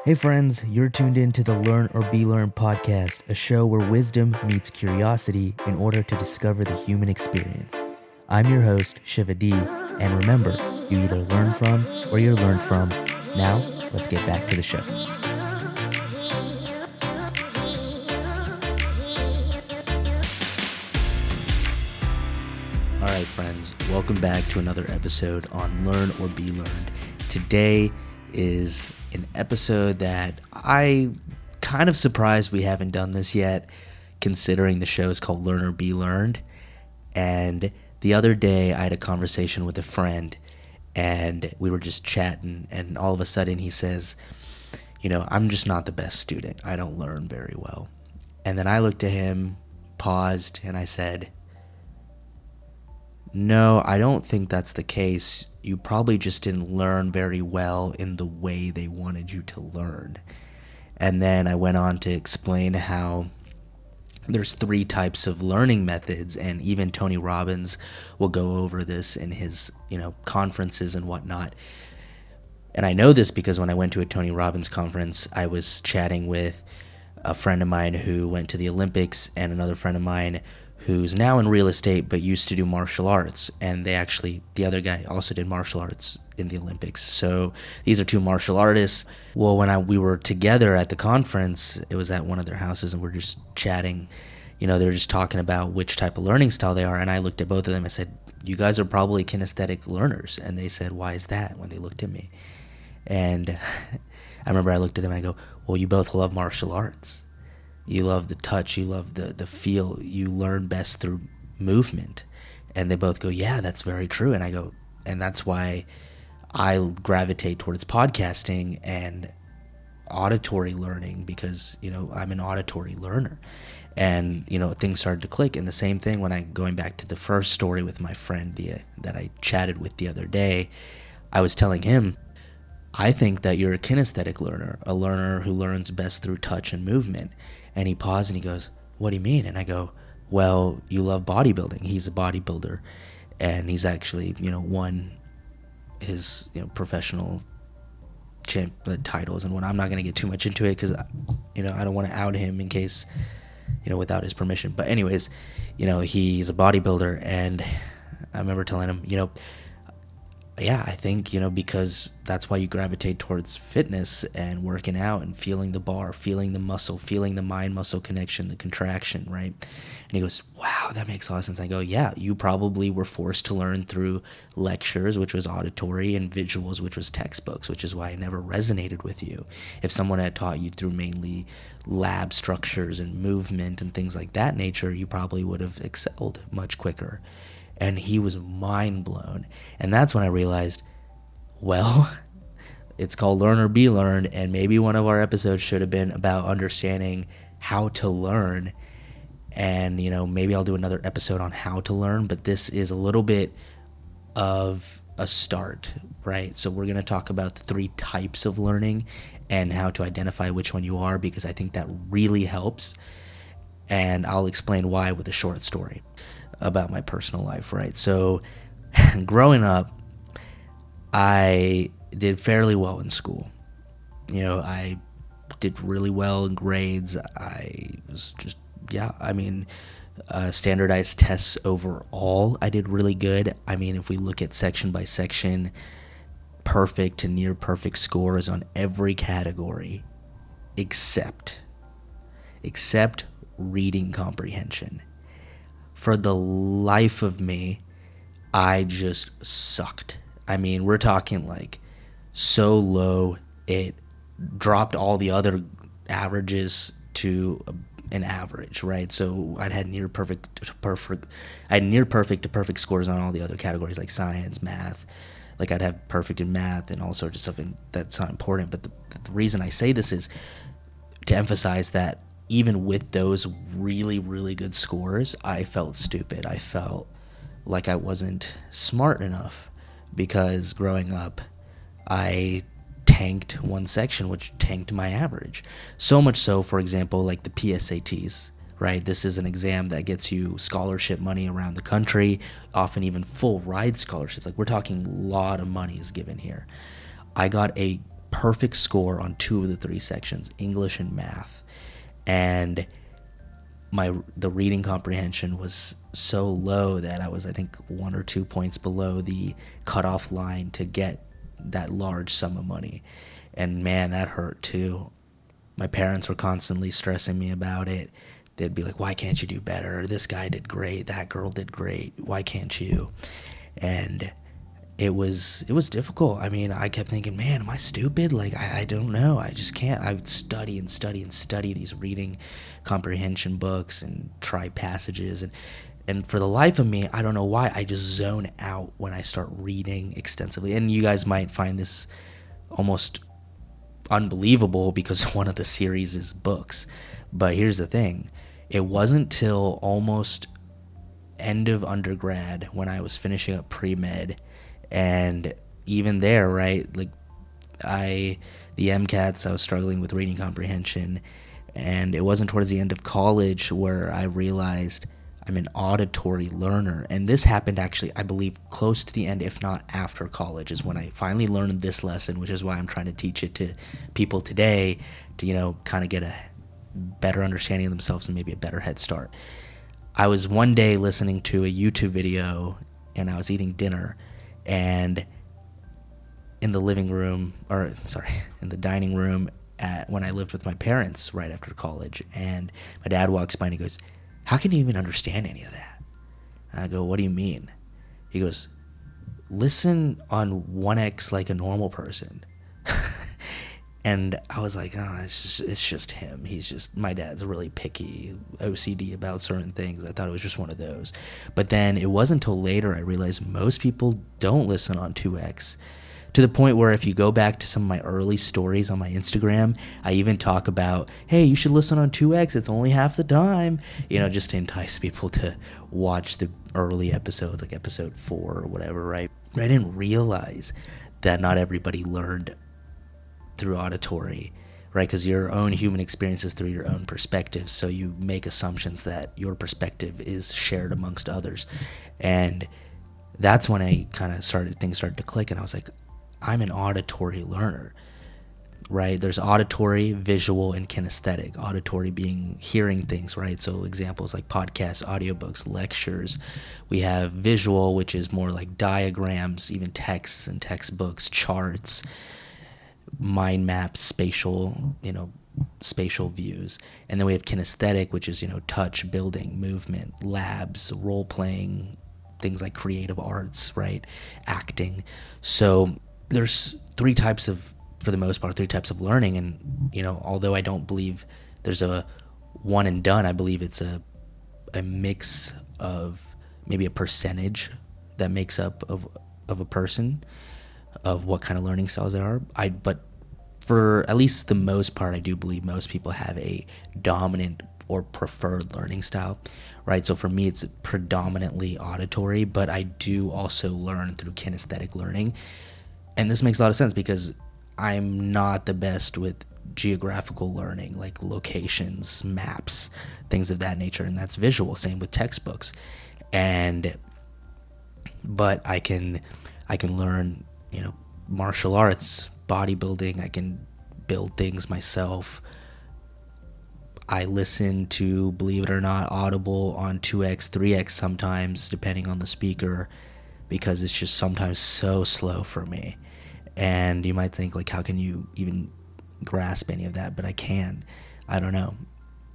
Hey friends, you're tuned in to the Learn or Be Learned podcast, a show where wisdom meets curiosity in order to discover the human experience. I'm your host, Shiva D, and remember, you either learn from or you're learned from. Now, let's get back to the show. All right, friends, welcome back to another episode on Learn or Be Learned. Today is an episode that I kind of surprised we haven't done this yet, considering the show is called Learn or Be Learned. And the other day I had a conversation with a friend and we were just chatting, and all of a sudden he says, I'm just not the best student. I don't learn very well. And then I looked at him, paused, and I said, no, I don't think that's the case. You probably just didn't learn very well in the way they wanted you to learn. And then I went on to explain how there's 3 types of learning methods, and even Tony Robbins will go over this in his, conferences and whatnot. And I know this because when I went to a Tony Robbins conference, I was chatting with a friend of mine who went to the Olympics and another friend of mine who's now in real estate but used to do martial arts, and the other guy also did martial arts in the Olympics. So these are 2 martial artists. Well, when we were together at the conference, it was at one of their houses, and we're just chatting. They were just talking about which type of learning style they are, and I looked at both of them and said, you guys are probably kinesthetic learners. And they said, why is that, when they looked at me? And I remember I looked at them and I go, well, you both love martial arts. You love the touch, you love the feel, you learn best through movement. And they both go, yeah, that's very true. And I go, and that's why I gravitate towards podcasting and auditory learning, because, I'm an auditory learner. And, things started to click. And the same thing when going back to the first story with my friend that I chatted with the other day, I was telling him, I think that you're a kinesthetic learner, a learner who learns best through touch and movement. And he paused and he goes, what do you mean? And I go, well, you love bodybuilding. He's a bodybuilder, and he's actually, won his, professional titles and what. I'm not going to get too much into it because, I don't want to out him in case, without his permission. But anyways, he's a bodybuilder, and I remember telling him, yeah, I think, because that's why you gravitate towards fitness and working out and feeling the bar, feeling the muscle, feeling the mind-muscle connection, the contraction, right? And he goes, wow, that makes a lot of sense. I go, yeah, you probably were forced to learn through lectures, which was auditory, and visuals, which was textbooks, which is why it never resonated with you. If someone had taught you through mainly lab structures and movement and things like that nature, you probably would have excelled much quicker. And he was mind blown. And that's when I realized, well, it's called Learn or Be Learned, and maybe one of our episodes should have been about understanding how to learn. And, maybe I'll do another episode on how to learn, but this is a little bit of a start, right? So we're going to talk about the 3 types of learning and how to identify which one you are, because I think that really helps. And I'll explain why with a short story about my personal life, right? So growing up, I did fairly well in school. I did really well in grades. I was just, standardized tests overall, I did really good. If we look at section by section, perfect to near perfect scores on every category except reading comprehension. For the life of me, I just sucked. We're talking like so low, it dropped all the other averages to an average, right? So I had near perfect to perfect scores on all the other categories, like science, math. Like I'd have perfect in math and all sorts of stuff, and that's not important. But the reason I say this is to emphasize that even with those really, really good scores, I felt stupid. I felt like I wasn't smart enough, because growing up, I tanked one section, which tanked my average. So much so, for example, like the PSATs, right? This is an exam that gets you scholarship money around the country, often even full ride scholarships. Like we're talking a lot of money is given here. I got a perfect score on 2 of the 3 sections, English and math. And the reading comprehension was so low that I was, I think, 1 or 2 points below the cutoff line to get that large sum of money. And man, that hurt too. My parents were constantly stressing me about it. They'd be like, why can't you do better? This guy did great. That girl did great. Why can't you? And it was difficult. I mean, I kept thinking, man, am I stupid? Like, I don't know. I just can't. I would study and study and study these reading comprehension books and try passages. And for the life of me, I don't know why, I just zone out when I start reading extensively. And you guys might find this almost unbelievable because one of the series is books. But here's the thing. It wasn't till almost end of undergrad when I was finishing up pre-med, and even there, right, like the MCATs, I was struggling with reading comprehension, and it wasn't towards the end of college where I realized I'm an auditory learner. And this happened actually, I believe, close to the end, if not after college, is when I finally learned this lesson, which is why I'm trying to teach it to people today to, kind of get a better understanding of themselves and maybe a better head start. I was one day listening to a YouTube video and I was eating dinner, and in the dining room when I lived with my parents right after college, and my dad walks by and he goes, how can you even understand any of that? I go, what do you mean? He goes, listen on 1x like a normal person. And I was like, it's just him. My dad's really picky, OCD about certain things. I thought it was just one of those. But then it wasn't until later I realized most people don't listen on 2x. To the point where if you go back to some of my early stories on my Instagram, I even talk about, hey, you should listen on 2x. It's only half the time, just to entice people to watch the early episodes, like episode 4 or whatever, right? I didn't realize that not everybody learned through auditory, right? Because your own human experience is through your own perspective, so you make assumptions that your perspective is shared amongst others. And that's when things started to click, and I was like, I'm an auditory learner, right? There's auditory, visual, and kinesthetic. Auditory being hearing things, right? So examples like podcasts, audiobooks, lectures. We have visual, which is more like diagrams, even texts and textbooks, charts, mind maps, spatial views. And then we have kinesthetic, which is, touch, building, movement, labs, role playing, things like creative arts, right? Acting. So there's three types of learning. And, although I don't believe there's a one and done, I believe it's a mix of maybe a percentage that makes up of a person, of what kind of learning styles there are. But for at least the most part, I do believe most people have a dominant or preferred learning style, right? So for me, it's predominantly auditory, but I do also learn through kinesthetic learning. And this makes a lot of sense because I'm not the best with geographical learning, like locations, maps, things of that nature, and that's visual. Same with textbooks. But I can learn, martial arts, bodybuilding. I can build things myself. I listen to, believe it or not, Audible on 2x, 3x sometimes, depending on the speaker, because it's just sometimes so slow for me. And you might think, like, how can you even grasp any of that? But I can. I don't know.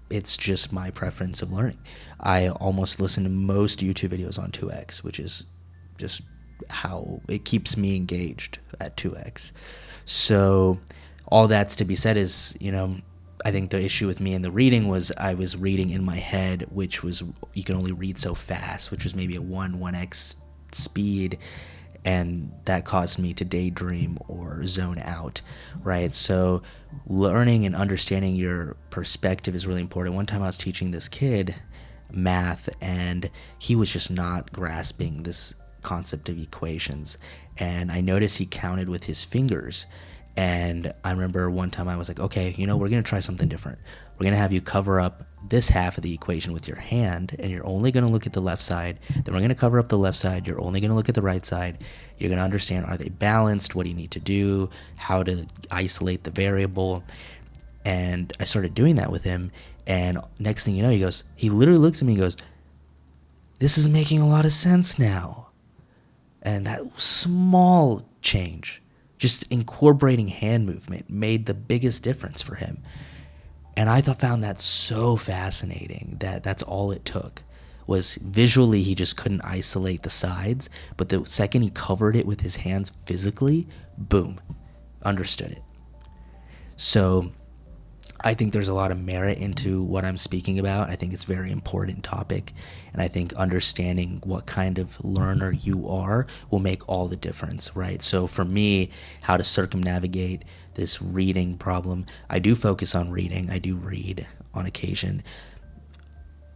It's just my preference of learning. I almost listen to most YouTube videos on 2x, which is just how it keeps me engaged at 2x. So all that's to be said is, I think the issue with me in the reading was I was reading in my head, which was, you can only read so fast, which was maybe a 1x speed, and that caused me to daydream or zone out, right? So learning and understanding your perspective is really important. One time I was teaching this kid math, and he was just not grasping this concept of equations, and I noticed he counted with his fingers. And I remember one time I was like, okay, we're going to try something different. We're going to have you cover up this half of the equation with your hand, and you're only going to look at the left side. Then we're going to cover up the left side. You're only going to look at the right side. You're going to understand, are they balanced? What do you need to do? How to isolate the variable? And I started doing that with him. And next thing you know, he literally looks at me and goes, this is making a lot of sense now. And that small change, just incorporating hand movement, made the biggest difference for him. And I found that so fascinating that that's all it took. Was visually he just couldn't isolate the sides, but the second he covered it with his hands physically, boom, understood it. So I think there's a lot of merit into what I'm speaking about. I think it's a very important topic, and I think understanding what kind of learner you are will make all the difference, right? So for me, how to circumnavigate this reading problem, I do focus on reading. I do read on occasion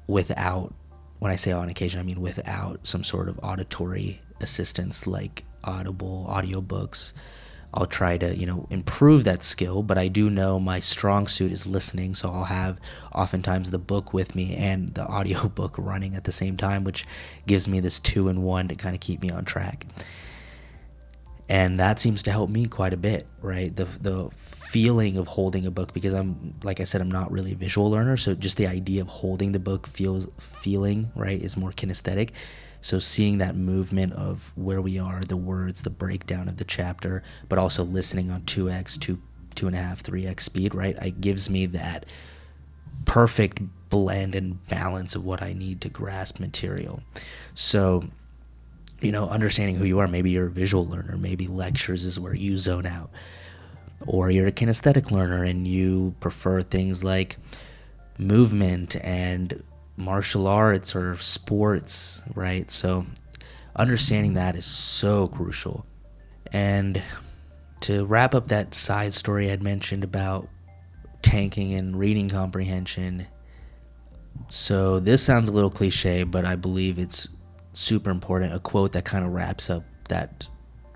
without, when I say on occasion, I mean without some sort of auditory assistance like Audible, audiobooks. I'll try to, improve that skill, but I do know my strong suit is listening, so I'll have oftentimes the book with me and the audiobook running at the same time, which gives me this 2-in-1 to kind of keep me on track. And that seems to help me quite a bit, right? The feeling of holding a book, because like I said, I'm not really a visual learner, so just the idea of holding the book feeling, right, is more kinesthetic. So seeing that movement of where we are, the words, the breakdown of the chapter, but also listening on 2x, 2.5, 3x speed, right? It gives me that perfect blend and balance of what I need to grasp material. So, understanding who you are, maybe you're a visual learner, maybe lectures is where you zone out, or you're a kinesthetic learner and you prefer things like movement and martial arts or sports, right? So understanding that is so crucial. And to wrap up that side story I'd mentioned about tanking and reading comprehension, so this sounds a little cliche, but I believe it's super important. A quote that kind of wraps up that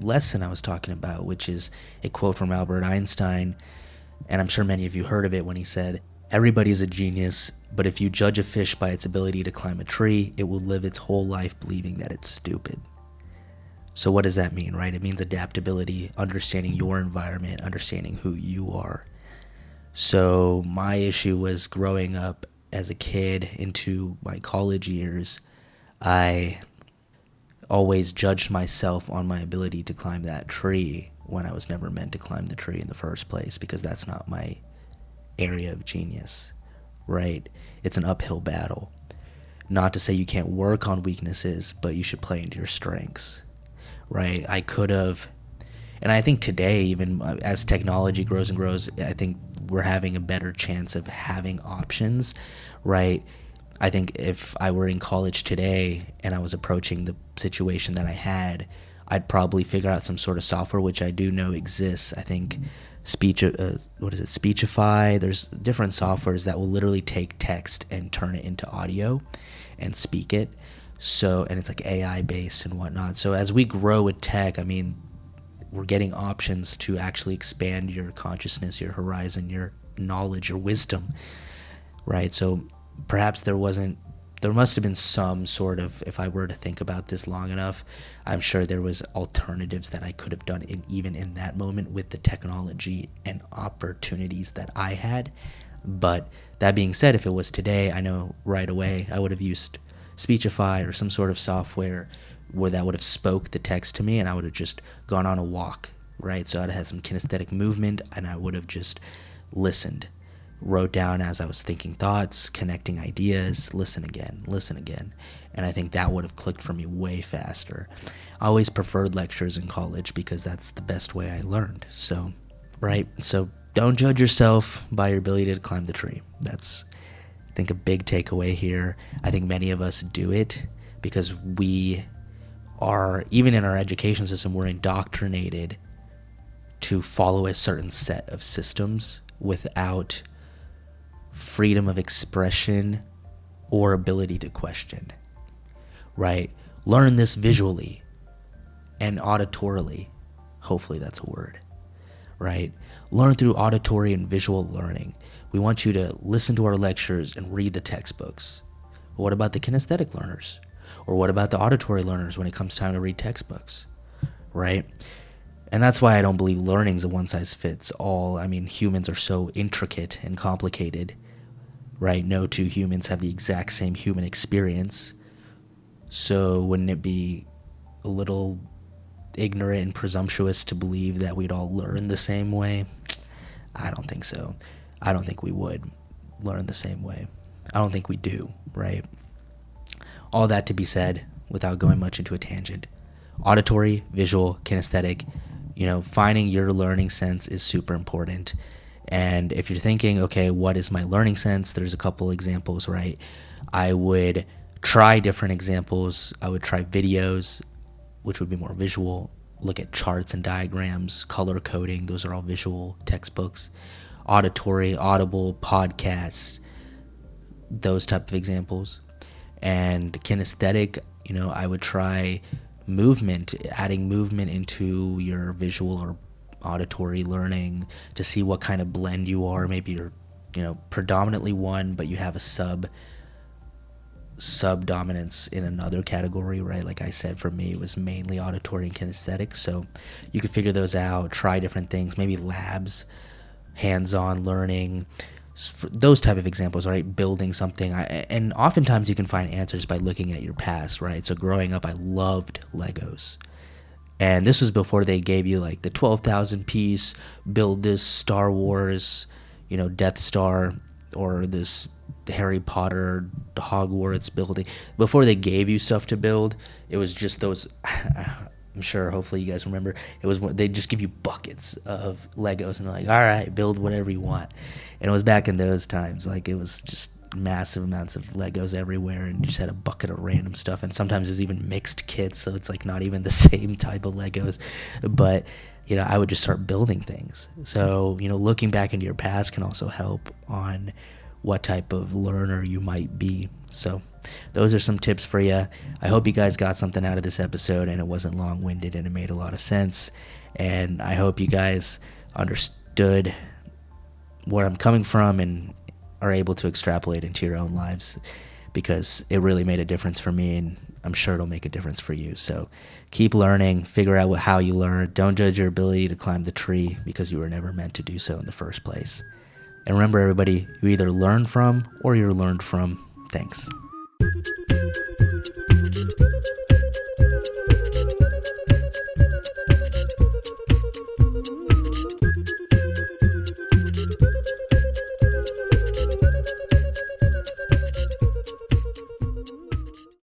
lesson I was talking about, which is a quote from Albert Einstein, and I'm sure many of you heard of it, when he said, "Everybody's a genius, but if you judge a fish by its ability to climb a tree, it will live its whole life believing that it's stupid." So what does that mean, right? It means adaptability, understanding your environment, understanding who you are. So my issue was growing up as a kid into my college years, I always judged myself on my ability to climb that tree when I was never meant to climb the tree in the first place, because that's not my area of genius, right? It's an uphill battle. Not to say you can't work on weaknesses, but you should play into your strengths, right? I could have, and I think today, even as technology grows and grows, I think we're having a better chance of having options, right? I think if I were in college today and I was approaching the situation that I had, I'd probably figure out some sort of software, which I do know exists. I think Speechify. There's different softwares that will literally take text and turn it into audio and speak it. So, and it's like AI based and whatnot. So as we grow with tech, I mean, we're getting options to actually expand your consciousness, your horizon, your knowledge, your wisdom, right? So perhaps there must have been some sort of, if I were to think about this long enough, I'm sure there was alternatives that I could have done even in that moment with the technology and opportunities that I had. But that being said, if it was today, I know right away I would have used Speechify or some sort of software where that would have spoke the text to me, and I would have just gone on a walk, right? So I'd have had some kinesthetic movement, and I would have just listened, wrote down as I was thinking thoughts, connecting ideas, listen again. And I think that would have clicked for me way faster. I always preferred lectures in college because that's the best way I learned. So, right? So don't judge yourself by your ability to climb the tree. That's, I think, a big takeaway here. I think many of us do it because we are, even in our education system, we're indoctrinated to follow a certain set of systems without freedom of expression or ability to question, right? Learn this visually and auditorily. Hopefully that's a word, right? Learn through auditory and visual learning. We want you to listen to our lectures and read the textbooks. But what about the kinesthetic learners? Or what about the auditory learners when it comes time to read textbooks, right? And that's why I don't believe learning's a one-size-fits-all. I mean, humans are so intricate and complicated, right? No two humans have the exact same human experience. So wouldn't it be a little ignorant and presumptuous to believe that we'd all learn the same way? I don't think so. I don't think we would learn the same way. I don't think we do, right? All that to be said, without going much into a tangent, auditory, visual, kinesthetic, finding your learning sense is super important. And if you're thinking, okay, what is my learning sense? There's a couple examples, right? I would try different examples. I would try videos, which would be more visual. Look at charts and diagrams, color coding. Those are all visual textbooks. Auditory, audible, podcasts, those type of examples. And kinesthetic, I would try movement, adding movement into your visual or auditory learning to see what kind of blend you are. Maybe you're, predominantly one, but you have a sub-dominance in another category, right? Like I said, for me, it was mainly auditory and kinesthetic. So you could figure those out, try different things, maybe labs, hands-on learning, those type of examples, right? Building something. And oftentimes you can find answers by looking at your past, right? So growing up, I loved Legos. And this was before they gave you like the 12,000 piece, build this Star Wars, Death Star, or this Harry Potter Hogwarts building. Before they gave you stuff to build, it was just those, I'm sure, hopefully you guys remember, they'd just give you buckets of Legos and they're like, all right, build whatever you want. And it was back in those times, like it was just massive amounts of Legos everywhere, and you just had a bucket of random stuff. And sometimes there's even mixed kits, so it's like not even the same type of Legos. But I would just start building things. So looking back into your past can also help on what type of learner you might be. So those are some tips for you. I hope you guys got something out of this episode and it wasn't long-winded and it made a lot of sense. And I hope you guys understood where I'm coming from and are able to extrapolate into your own lives, because it really made a difference for me, and I'm sure it'll make a difference for you. So keep learning, figure out how you learn. Don't judge your ability to climb the tree, because you were never meant to do so in the first place. And remember, everybody, you either learn from or you're learned from. Thanks.